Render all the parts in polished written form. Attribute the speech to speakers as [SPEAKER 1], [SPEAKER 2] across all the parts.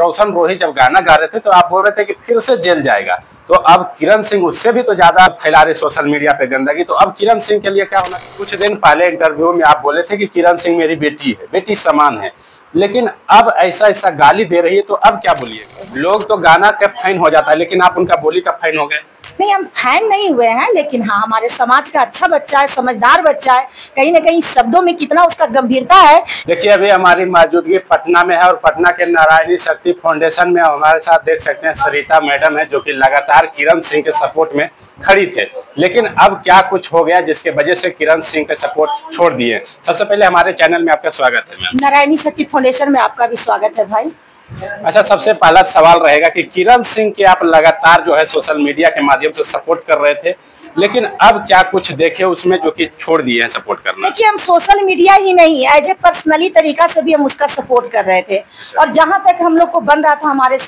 [SPEAKER 1] रोशन रोही जब गाना गा रहे थे तो आप बोल रहे थे कि फिर से जेल जाएगा। तो अब किरण सिंह उससे भी तो ज्यादा फैला रहे सोशल मीडिया पे गंदगी। तो अब किरण सिंह के लिए क्या होना। कुछ दिन पहले इंटरव्यू में आप बोले थे कि किरण सिंह मेरी बेटी है, बेटी समान है, लेकिन अब ऐसा ऐसा गाली दे रही है तो अब क्या बोलिए। लोग तो गाना का फैन हो जाता है, लेकिन आप उनका बोली का फैन हो गए।
[SPEAKER 2] नहीं, हम फैन नहीं हुए हैं, लेकिन हाँ हमारे समाज का अच्छा बच्चा है, समझदार बच्चा है। कहीं ना कहीं शब्दों में कितना उसका गंभीरता है।
[SPEAKER 1] देखिए अभी हमारी मौजूदगी पटना में है और पटना के नारायणी शक्ति फाउंडेशन में हमारे साथ देख सकते हैं सरिता मैडम है, जो कि लगातार किरण सिंह के सपोर्ट में खड़ी थे। लेकिन अब क्या कुछ हो गया जिसके वजह से किरण सिंह के सपोर्ट छोड़ दिए। सबसे पहले हमारे चैनल में आपका स्वागत है मैम।
[SPEAKER 2] नारायणी शक्ति फाउंडेशन में आपका भी स्वागत है भाई।
[SPEAKER 1] अच्छा, सबसे पहला सवाल रहेगा कि किरण सिंह के आप लगातार जो है सोशल मीडिया के माध्यम से सपोर्ट कर रहे थे, लेकिन अब क्या कुछ देखे उसमें जो कि छोड़ दिए हैं सपोर्ट करना।
[SPEAKER 2] देखिए हम सोशल मीडिया ही नहीं, एज ए पर्सनली तरीका से भी हम उसका सपोर्ट कर रहे थे। और जहां तक हम लोग को बन रहा था, हमारे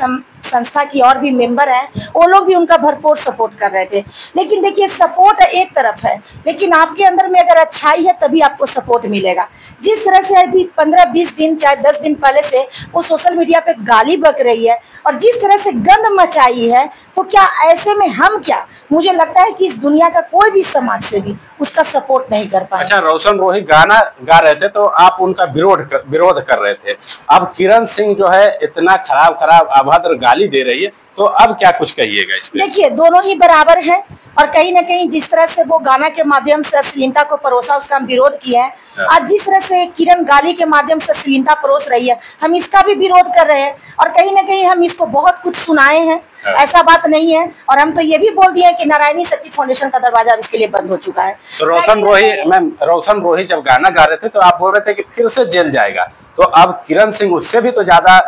[SPEAKER 2] संस्था की और भी मेंबर हैं, वो लोग भी उनका भरपूर सपोर्ट कर रहे थे। लेकिन देखिए सपोर्ट एक तरफ है, लेकिन आपके अंदर में अगर अच्छाई है तभी आपको सपोर्ट मिलेगा। जिस तरह से अभी 15-20 दिन चाहे 10 दिन पहले से वो सोशल मीडिया पे गाली बक रही है और जिस तरह से गंद मचाई है, तो क्या ऐसे में हम क्या, मुझे लगता है कि इस दुनिया का कोई भी समाज से भी उसका सपोर्ट नहीं कर पाए।
[SPEAKER 1] अच्छा, रोशन रोही गाना गा रहे थे तो आप उनका विरोध कर रहे थे। अब किरण सिंह जो है इतना खराब अभद्र गाली दे रही है, तो अब क्या कुछ कहिएगा इसमें।
[SPEAKER 2] देखिए दोनों ही बराबर हैं और कहीं ना कहीं जिस तरह से वो गाना के माध्यम से अश्लीलता को परोसा, उसका हम विरोध किए हैं। आज जिस तरह से किरण गाली के माध्यम से अश्लीलता परोस रही है, हम इसका भी विरोध कर रहे हैं और कहीं ना कहीं हम इसको बहुत कुछ सुनाए हैं। ऐसा बात नहीं है। और हम तो ये भी बोल दिए कि नारायणी शक्ति फाउंडेशन का दरवाजा अब इसके लिए बंद हो चुका है।
[SPEAKER 1] तो रोशन रोही जब गाना गा रहे थे तो आप बोल रहे थे कि फिर से जेल जाएगा। तो अब किरण सिंह उससे भी तो ज्यादा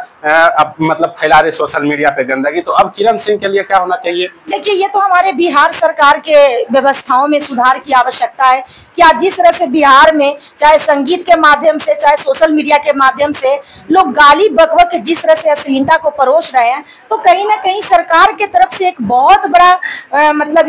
[SPEAKER 1] मतलब फैला रहे सोशल मीडिया पे गंदगी। तो अब किरण सिंह के लिए क्या होना चाहिए।
[SPEAKER 2] देखिए ये तो हमारे बिहार सरकार के व्यवस्थाओं में सुधार की आवश्यकता है कि आज जिस तरह से बिहार में चाहे संगीत के माध्यम से चाहे सोशल मीडिया के माध्यम से लोग गाली बकवक जिस तरह से अश्लीलता को परोस रहे हैं, तो कहीं ना कहीं सरकार के तरफ से एक बहुत बड़ा मतलब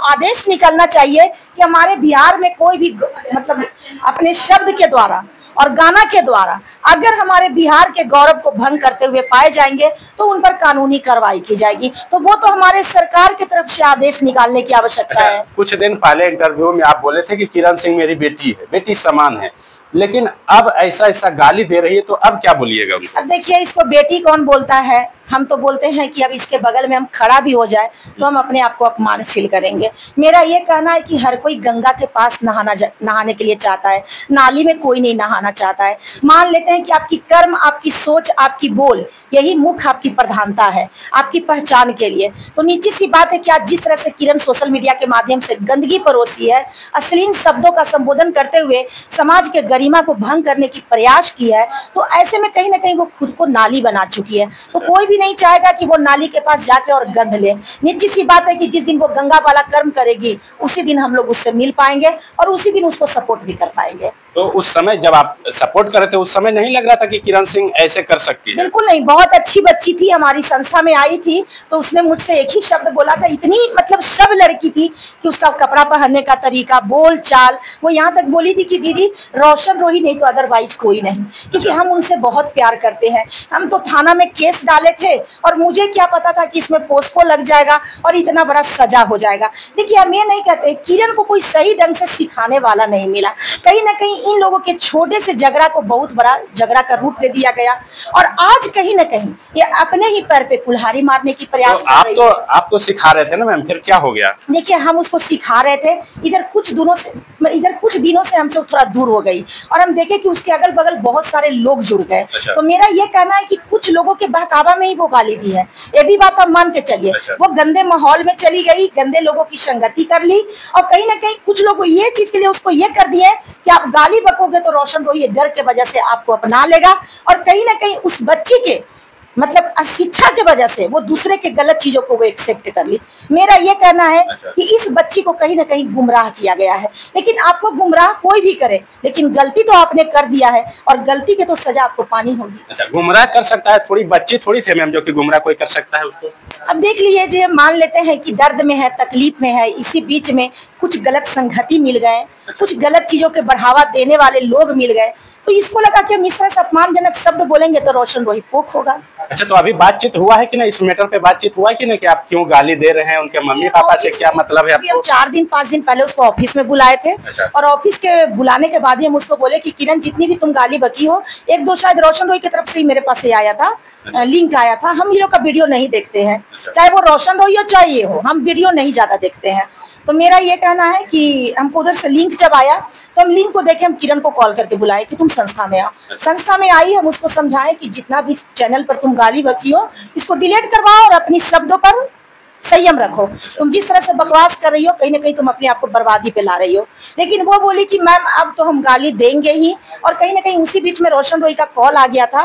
[SPEAKER 2] आदेश निकलना चाहिए कि हमारे बिहार में कोई भी मतलब अपने शब्द के द्वारा और गाना के द्वारा अगर हमारे बिहार के गौरव को भंग करते हुए पाए जाएंगे तो उन पर कानूनी कार्रवाई की जाएगी। तो वो तो हमारे सरकार की तरफ से आदेश निकालने की आवश्यकता है।
[SPEAKER 1] कुछ दिन पहले इंटरव्यू में आप बोले थे कि किरण सिंह मेरी बेटी है, बेटी समान है, लेकिन अब ऐसा ऐसा गाली दे रही है तो अब क्या बोलिएगा उनको।
[SPEAKER 2] अब देखिए इसको बेटी कौन बोलता है, हम तो बोलते हैं कि अब इसके बगल में हम खड़ा भी हो जाए तो हम अपने आप को अपमान फील करेंगे। मेरा ये कहना है कि हर कोई गंगा के पास नहाने के लिए चाहता है, नाली में कोई नहीं नहाना चाहता है। मान लेते हैं कि आपकी कर्म, आपकी सोच, आपकी बोल, यही मुख्य आपकी प्रधानता है आपकी पहचान के लिए। तो नीची सी बात है कि आज जिस तरह से किरण सोशल मीडिया के माध्यम से गंदगी परोसी है, अश्लील शब्दों का संबोधन करते हुए समाज के गरिमा को भंग करने की प्रयास किया है, तो ऐसे में कहीं ना कहीं वो खुद को नाली बना चुकी है। तो कोई नहीं चाहेगा कि वो नाली के पास जाके और गंध ले। निश्चित सी बात है कि जिस दिन वो गंगा वाला कर्म करेगी उसी दिन हम लोग उससे मिल पाएंगे और उसी दिन उसको सपोर्ट भी कर पाएंगे।
[SPEAKER 1] तो उस समय जब आप सपोर्ट कर रहे थे उस समय नहीं लग रहा था कि किरण सिंह ऐसे कर सकती है।
[SPEAKER 2] बिल्कुल नहीं, बहुत अच्छी बच्ची थी, हमारी संस्था में आई थी तो उसने मुझसे एक ही शब्द बोला था। इतनी मतलब सब लड़की थी कि उसका कपड़ा पहनने का तरीका, बोल चाल, वो यहाँ तक बोली थी कि दीदी रोशन रोही नहीं तो अदरवाइज कोई नहीं, क्योंकि हम उनसे बहुत प्यार करते हैं। हम तो थाना में केस डाले थे और मुझे क्या पता था कि इसमें पोस्को लग जाएगा और इतना बड़ा सजा हो जाएगा। देखिए हम ये नहीं कहते, किरण को कोई सही ढंग से सिखाने वाला नहीं मिला। कहीं ना कहीं इन लोगों के छोटे से झगड़ा को बहुत बड़ा झगड़ा का रूप दे दिया गया और आज कहीं ना कहीं ये अपने ही पैर पे कुल्हाड़ी मारने की प्रयास
[SPEAKER 1] कर रही है। आप तो सिखा रहे थे ना मैम, फिर क्या हो गया।
[SPEAKER 2] देखिए हम उसको सिखा रहे थे, इधर कुछ दिनों से हमसे थोड़ा दूर हो गई और हम देखे कि उसके अगल बगल बहुत सारे लोग जुड़ गए।
[SPEAKER 1] अच्छा।
[SPEAKER 2] तो मेरा ये कहना है कि कुछ लोगों के बहकावा में ही वो गाली दी है, ये भी बात आप मान के चलिए।
[SPEAKER 1] अच्छा।
[SPEAKER 2] वो गंदे माहौल में चली गई, गंदे लोगों की संगति कर ली और कहीं ना कहीं कुछ लोग ये चीज के लिए उसको ये कर दिए कि आप गाली बकोगे तो रोशन रोही डर के वजह से आपको अपना लेगा और कहीं ना कहीं उस बच्ची के मतलब अशिक्षा के वजह से वो दूसरे के गलत चीजों को वो एक्सेप्ट कर ली। मेरा ये कहना है कि इस बच्ची को कहीं ना कहीं गुमराह किया गया है। लेकिन आपको गुमराह कोई भी करे, लेकिन गलती तो आपने कर दिया है और गलती की तो सजा आपको पानी होगी।
[SPEAKER 1] अच्छा, गुमराह कर सकता है, थोड़ी बच्ची थोड़ी थे मैम जो कि गुमराह कोई कर सकता है उसको।
[SPEAKER 2] अब देख लीजिए, मान लेते हैं कि दर्द में है, तकलीफ में है, इसी बीच में कुछ गलत संगति मिल गए, कुछ गलत चीजों के बढ़ावा देने वाले लोग मिल गए, तो इसको लगा कि हम इस तरह से अपमानजनक शब्द बोलेंगे तो रोशन रोही पोक होगा।
[SPEAKER 1] अच्छा, तो अभी बातचीत हुआ है कि नहीं, इस मैटर पे बातचीत हुआ है कि नहीं, कि आप क्यों गाली दे रहे हैं, उनके मम्मी पापा से क्या मतलब है आपको?
[SPEAKER 2] 4-5 दिन पहले उसको ऑफिस में बुलाए थे।
[SPEAKER 1] अच्छा।
[SPEAKER 2] और ऑफिस के बुलाने के बाद ही हम उसको बोले कि किरण, जितनी भी तुम गाली बकी हो, 1-2 शायद रोशन रोही की तरफ से ही मेरे पास आया था, लिंक आया था। हम ये लोग का वीडियो नहीं देखते हैं, चाहे वो रोशन रोही हो चाहे ये हो, हम वीडियो नहीं ज्यादा देखते हैं। तो मेरा ये कहना है कि हमको उधर से लिंक जब आया तो हम लिंक को देखे, हम किरण को कॉल करके बुलाए कि तुम संस्था में आओ। संस्था में आई, हम उसको समझाए कि जितना भी चैनल पर तुम गाली बकी हो इसको डिलीट करवाओ और अपनी शब्दों पर संयम रखो। तुम जिस तरह से बकवास कर रही हो, कहीं ना कहीं तुम अपने आप को बर्बादी पे ला रही हो। लेकिन वो बोली कि मैम अब तो हम गाली देंगे ही। और कहीं ना कहीं उसी बीच में रोशन रोही का कॉल आ गया था,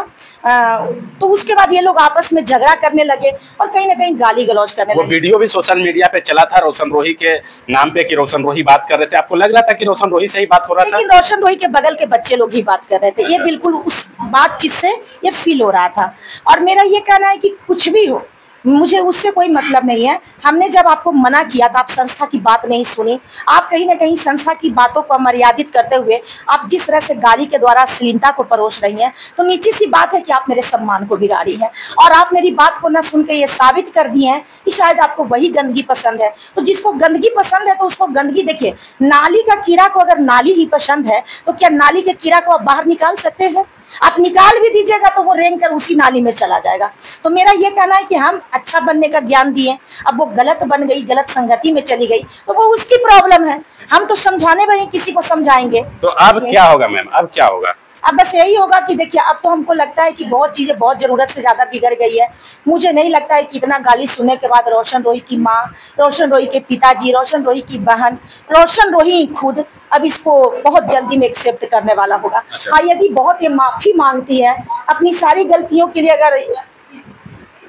[SPEAKER 2] तो उसके बाद ये लोग आपस में झगड़ा करने लगे और कहीं ना कहीं गाली गलौज करने लगे।
[SPEAKER 1] वो वीडियो भी सोशल मीडिया पे चला था रोशन रोही के नाम पे, कि रोशन रोही बात कर रहे थे। आपको लग रहा था कि रोशन रोही से ही बात हो रहा था?
[SPEAKER 2] लेकिन रोशन रोही के बगल के बच्चे लोग ही बात कर रहे थे। ये बिल्कुल उस बातचीत से ये फील हो रहा था। और मेरा ये कहना है कि कुछ भी हो, मुझे उससे कोई मतलब नहीं है। हमने जब आपको मना किया था, आप संस्था की बात नहीं सुनी। आप कहीं ना कहीं संस्था की बातों को मर्यादित करते हुए आप जिस तरह से गाली के द्वारा अश्लीलता को परोस रही हैं, तो नीची सी बात है कि आप मेरे सम्मान को बिगाड़ी हैं। और आप मेरी बात को न सुन के ये साबित कर दी हैं कि शायद आपको वही गंदगी पसंद है। तो जिसको गंदगी पसंद है तो उसको गंदगी, देखिए, नाली का कीड़ा को अगर नाली ही पसंद है तो क्या नाली के कीड़ा को आप बाहर निकाल सकते हैं? आप निकाल भी दीजिएगा तो वो रेंग कर उसी नाली में चला जाएगा। तो मेरा ये कहना है कि हम अच्छा बनने का ज्ञान दिए, अब वो गलत बन गई, गलत संगति में चली गई, तो वो उसकी प्रॉब्लम है। हम तो समझाने वाले किसी को समझाएंगे।
[SPEAKER 1] तो अब क्या होगा मैम, अब क्या होगा?
[SPEAKER 2] अब बस यही होगा कि देखिए, अब तो हमको लगता है कि बहुत चीजें बहुत जरूरत से ज्यादा बिगड़ गई है। मुझे नहीं लगता है कि इतना गाली सुनने के बाद रोशन रोही की माँ, रोशन रोही के पिताजी, रोशन रोही की बहन, रोशन रोही खुद अब इसको बहुत जल्दी में एक्सेप्ट करने वाला होगा। हाँ, यदि बहुत ये माफी मांगती है अपनी सारी गलतियों के लिए, अगर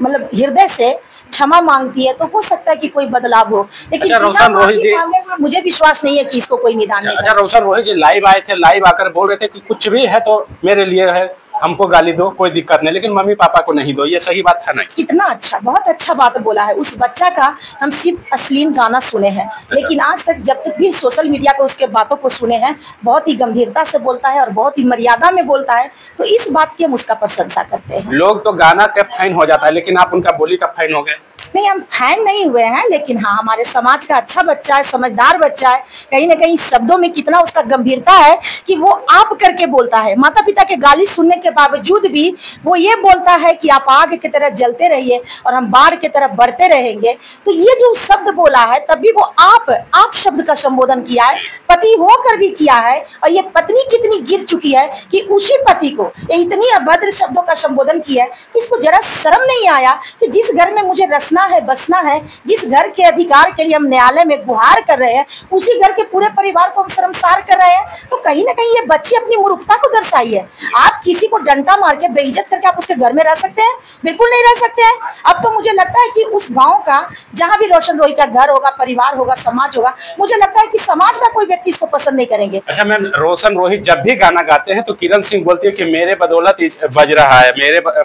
[SPEAKER 2] मतलब हृदय से क्षमा मांगती है, तो हो सकता है कि कोई बदलाव हो। लेकिन
[SPEAKER 1] रोशन रोही जी,
[SPEAKER 2] मुझे विश्वास नहीं है कि इसको कोई निदान नहीं।
[SPEAKER 1] अच्छा, रोशन रोही जी लाइव आए थे, लाइव आकर बोल रहे थे कि कुछ भी है तो मेरे लिए है, हमको गाली दो कोई दिक्कत नहीं, लेकिन मम्मी पापा को नहीं दो। ये सही बात है ना?
[SPEAKER 2] कितना अच्छा, बहुत अच्छा बात बोला है। उस बच्चा का हम सिर्फ अश्लील गाना सुने हैं, लेकिन आज तक जब तक भी सोशल मीडिया पे उसके बातों को सुने हैं, बहुत ही गंभीरता से बोलता है और बहुत ही मर्यादा में बोलता है। तो इस बात की हम उसका प्रशंसा करते हैं।
[SPEAKER 1] लोग तो गाना का फैन हो जाता है, लेकिन आप उनका बोली का फैन हो गए।
[SPEAKER 2] नहीं, हम फैन नहीं हुए हैं, लेकिन हाँ, हमारे समाज का अच्छा बच्चा है, समझदार बच्चा है। कहीं ना कहीं शब्दों में कितना उसका गंभीरता है कि वो आप करके बोलता है। माता पिता के गाली सुनने के बावजूद भी वो ये बोलता है कि आप आग की तरह जलते रहिए और हम बाढ़ की तरह बढ़ते रहेंगे। तो ये जो शब्द बोला है, तभी वो आप शब्द का संबोधन किया है, पति होकर भी किया है। और ये पत्नी कितनी गिर चुकी है कि उसी पति को ये इतनी अभद्र शब्दों का संबोधन किया है। इसको जरा शर्म नहीं आया कि जिस घर में मुझे रसना है, बसना है, जिस घर के अधिकार के लिए हम न्यायालय में गुहार कर रहे हैं, उसी घर के पूरे परिवार को हम शर्मसार कर रहे हैं। तो कहीं ना कहीं ये बच्ची अपनी मूर्खता को दर्शाई है। आप किसी को डंडा मार के बेइज्जत करके आप उसके घर में रह सकते हैं? बिल्कुल नहीं रह सकते हैं। अब तो मुझे लगता है कि उस गांव का, जहां भी रोशन रोही का घर होगा, परिवार होगा, समाज होगा, मुझे लगता है कि समाज का कोई व्यक्ति इसको पसंद नहीं करेंगे।
[SPEAKER 1] अच्छा मैम, रोशन रोही जब भी गाना गाते हैं तो किरण सिंह बोलती है कि मेरे बदौलत बज रहा है,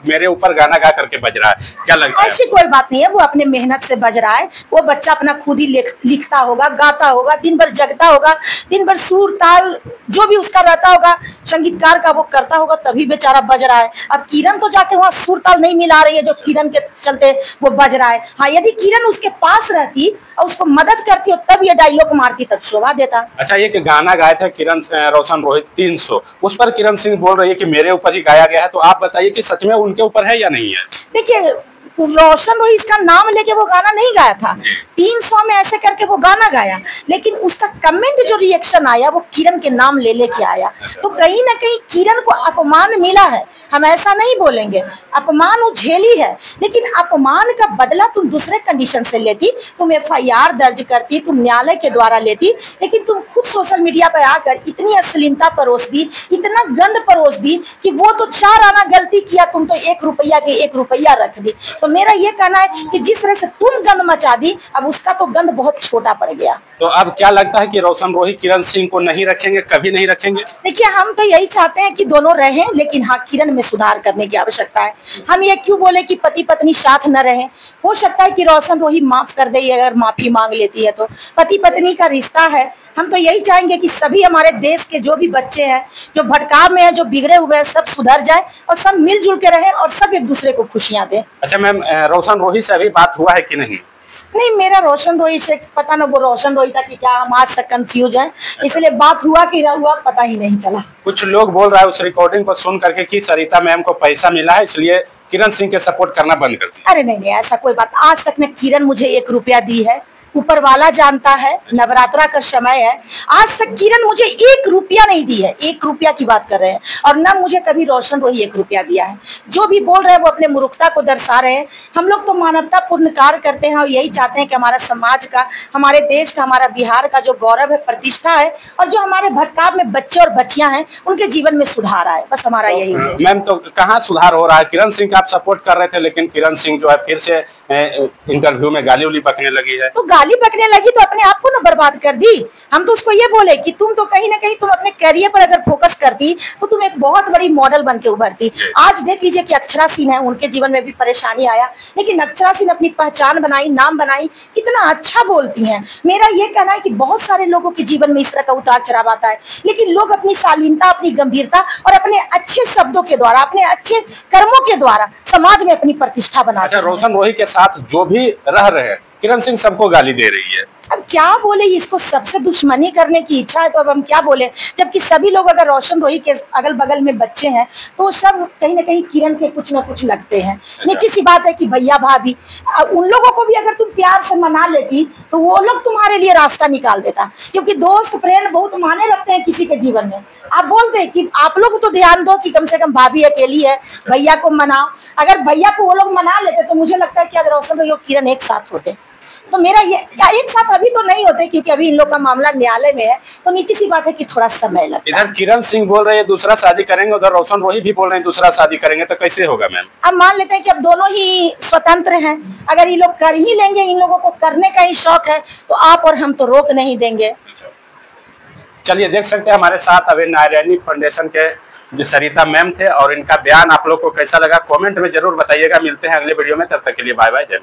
[SPEAKER 1] मेरे ऊपर गाना गा करके बज रहा है। क्या लगता है?
[SPEAKER 2] ऐसी कोई बात नहीं है, वो अपने मेहनत से बज रहा है। वो बच्चा अपना खुद ही लिखता होगा, गाता होगा, दिन भर जगता होगा, दिन भर सुर ताल जो भी उसका रहता होगा, संगीतकार का वो करता होगा, तभी बेचारा बज रहा है। अब किरण तो जाके वहाँ सुर ताल नहीं मिला रही है जो किरण के चलते वो बज रहा है। हाँ, यदि किरण उसके पास रहती और उसको मदद करती हो, तब ये डायलॉग मारती, तब शोभा देता।
[SPEAKER 1] अच्छा, ये गाना गाया था किरण रोशन रोही 300, उस पर किरण सिंह बोल रही है कि मेरे ऊपर ही गाया गया है। तो आप बताइए कि सच में उनके ऊपर है या नहीं है?
[SPEAKER 2] देखिए, रोशन रोही इसका नाम लेके वो गाना नहीं गाया था। 300 में ऐसे करके वो गाना गाया, लेकिन उसका कमेंट जो रिएक्शन आया वो किरण के नाम ले लेके आया। तो कहीं ना कहीं किरण को अपमान मिला है, हम ऐसा नहीं बोलेंगे। अपमान वो झेली है, लेकिन अपमान का बदला तुम दूसरे कंडीशन से लेती। तुम FIR दर्ज करती, तुम न्यायालय के द्वारा लेती, लेकिन तुम खुद सोशल मीडिया पर आकर इतनी अश्लीलता परोस दी, इतना गंद परोस दी कि वो तो 4 आना गलती किया, तुम तो 1 रुपया के 1 रुपया रख दी। तो मेरा ये कहना है कि जिस तरह से तुम गंद मचा दी, अब उसका तो गंद बहुत छोटा पड़ गया।
[SPEAKER 1] तो अब क्या लगता है कि रोशन रोही किरण सिंह को नहीं रखेंगे, कभी नहीं रखेंगे?
[SPEAKER 2] देखिए, हम तो यही चाहते हैं कि दोनों रहें, लेकिन हाँ, किरण में सुधार करने की आवश्यकता है। हम ये क्यों बोले कि पति पत्नी साथ न रहें? हो सकता है कि रोशन रोही माफ कर दे, अगर माफी मांग लेती है तो। पति पत्नी का रिश्ता है। हम तो यही चाहेंगे कि सभी हमारे देश के जो भी बच्चे हैं, जो भटकाव में है, जो बिगड़े हुए हैं, सब सुधर जाए और सब मिलजुल के रहें और सब एक दूसरे को खुशियां दें।
[SPEAKER 1] अच्छा मैम, रोशन रोही से अभी बात हुआ है कि नहीं?
[SPEAKER 2] नहीं, मेरा रोशन रोही से पता ना, वो रोशन रोही था कि क्या, हम आज तक कंफ्यूज हैं, इसलिए बात हुआ कि ना हुआ पता ही नहीं चला।
[SPEAKER 1] कुछ लोग बोल रहा है उस रिकॉर्डिंग को सुन करके कि सरिता मैम को पैसा मिला है, इसलिए किरण सिंह के सपोर्ट करना बंद कर दिया।
[SPEAKER 2] अरे नहीं, ऐसा कोई बात। आज तक न किरण मुझे 1 रुपया दी है। ऊपर वाला जानता है, नवरात्रा का समय है, आज तक किरण मुझे 1 रुपया नहीं दी है। 1 रुपया की बात कर रहे हैं, और ना मुझे कभी रोशन रोही 1 रुपया दिया है। जो भी बोल रहे हैं वो अपने मूर्खता को दर्शा रहे हैं। हम लोग तो मानवता पूर्ण कार्य करते हैं और यही चाहते हैं कि हमारा समाज का, हमारे देश का, हमारा बिहार का जो गौरव है, प्रतिष्ठा है, और जो हमारे भटकाव में बच्चे और बच्चियां हैं, उनके जीवन में सुधार आए। बस हमारा यही है।
[SPEAKER 1] मैम, तो कहाँ सुधार हो रहा है? किरण सिंह का आप सपोर्ट कर रहे थे, लेकिन किरण सिंह जो है फिर से इंटरव्यू में गाली उली बकने लगी है।
[SPEAKER 2] तो गाली बकने लगी तो अपने आप को ना बर्बाद कर दी। हम तो उसको ये बोले कि तुम तो कहीं ना कहीं तुम अपने करियर पर अगर फोकस करती तो तुम एक बहुत बड़ी मॉडल बन के उभरती। आज देख लीजिए कि अक्षरा सिंह है, उनके जीवन में भी परेशानी आया, लेकिन अक्षरा सिंह अपनी पहचान बनाई, नाम बनाई, कितना अच्छा बोलती हैं। मेरा ये कहना है कि बहुत सारे लोगों के जीवन में इस तरह का उतार चढ़ाव आता है, लेकिन लोग अपनी शालीनता, अपनी गंभीरता और अपने अच्छे शब्दों के द्वारा, अपने अच्छे कर्मों के द्वारा समाज में अपनी प्रतिष्ठा बनाते हैं।
[SPEAKER 1] रोशन रोही के साथ जो भी रह रहे हैं, किरण सिंह सबको गाली दे रही है।
[SPEAKER 2] अब क्या बोले, इसको सबसे दुश्मनी करने की इच्छा है तो अब हम क्या बोले? जबकि सभी लोग, अगर रोशन रोही के अगल बगल में बच्चे हैं तो सब कहीं ना कहीं किरण के कुछ ना कुछ लगते हैं। निश्चित सी बात है कि भैया भाभी, उन लोगों को भी अगर तुम प्यार से मना लेती तो वो लोग तुम्हारे लिए रास्ता निकाल देता, क्योंकि दोस्त फ्रेंड बहुत माने रखते हैं किसी के जीवन में। आप बोलते कि आप लोग तो ध्यान दो कि कम से कम भाभी अकेली है, भैया को मनाओ। अगर भैया को वो लोग मना लेते तो मुझे लगता है कि आज रोशन रोही और किरण एक साथ होते। तो मेरा ये, एक साथ अभी तो नहीं होते, क्योंकि अभी इन लोग का मामला न्यायालय में है, तो नीचे सी बात है कि थोड़ा समय लगता है।
[SPEAKER 1] इधर किरण सिंह बोल रहे हैं दूसरा शादी करेंगे, उधर रोशन रोही भी बोल रहे हैं दूसरा शादी करेंगे, तो कैसे होगा मैम?
[SPEAKER 2] अब मान लेते हैं कि अब दोनों ही स्वतंत्र हैं, अगर ये लोग कर ही लेंगे, इन लोगों को करने का ही शौक है, तो आप और हम तो रोक नहीं देंगे।
[SPEAKER 1] चलिए, देख सकते हैं हमारे साथ अभी नारायणी फाउंडेशन के जो सरिता मैम थे, और इनका बयान आप लोग को कैसा लगा कमेंट में जरूर बताइएगा। मिलते हैं अगले वीडियो में, तब तक के लिए बाय बाय, जय।